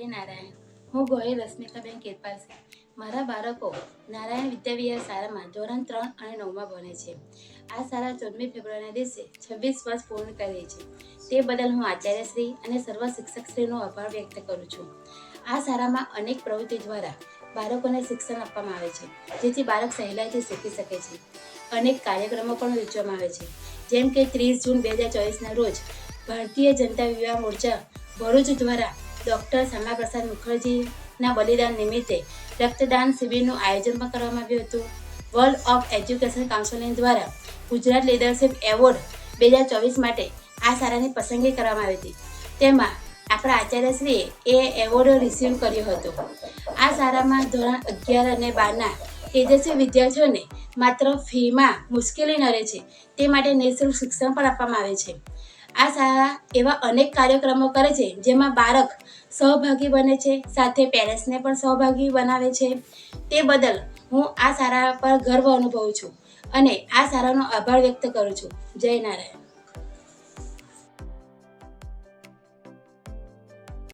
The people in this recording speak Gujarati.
હે નારાયણ, હું ગોહિલ રશ્મિકાબેન કિરપાલ છે. મારા બાળકો નારાયણ વિદ્યાવિહાર શાળામાં ધોરણ 3 અને 9માં ભણે છે. આ શાળા 14મી ફેબ્રુઆરીના દિવસે 26 વર્ષ પૂર્ણ કરે છે. તે બદલ હું આચાર્યશ્રી અને સર્વ શિક્ષકશ્રીનો આભાર વ્યક્ત કરું છું. આ શાળામાં અનેક પ્રવૃત્તિ દ્વારા બાળકોને શિક્ષણ આપવામાં આવે છે, જેથી બાળક સહેલાઈથી શીખી શકે છે. અનેક કાર્યક્રમો પણ યોજવામાં આવે છે, જેમ કે 30 જૂન 2024ના રોજ ભારતીય જનતા યુવા મોરચા ભરૂચ દ્વારા ડૉક્ટર શ્યામાપ્રસાદ મુખર્જીના બલિદાન નિમિત્તે રક્તદાન શિબિરનું આયોજન પણ કરવામાં આવ્યું હતું. વર્લ્ડ ઓફ એજ્યુકેશન કાઉન્સિલ દ્વારા ગુજરાત લીડરશિપ એવોર્ડ 2024 માટે આ શાળાની પસંદગી કરવામાં આવી હતી. તેમાં આપણા આચાર્યશ્રીએ એ એવોર્ડ રિસીવ કર્યો હતો. આ શાળામાં ધોરણ 11 અને 12ના તેજસ્વી વિદ્યાર્થીઓને માત્ર ફીમાં મુશ્કેલી ન રહે છે તે માટે નિઃશુલ્ક શિક્ષણ પણ આપવામાં આવે છે. આ શાળા એવા અનેક કાર્યક્રમો કરે છે જેમાં બાળક સહભાગી બને છે, સાથે પેરેન્ટ્સને પણ સહભાગી બનાવે છે. તે બદલ હું આ શાળા પર ગર્વ અનુભવું છું અને આ શાળાનો આભાર વ્યક્ત કરું છું. જય નારાયણ.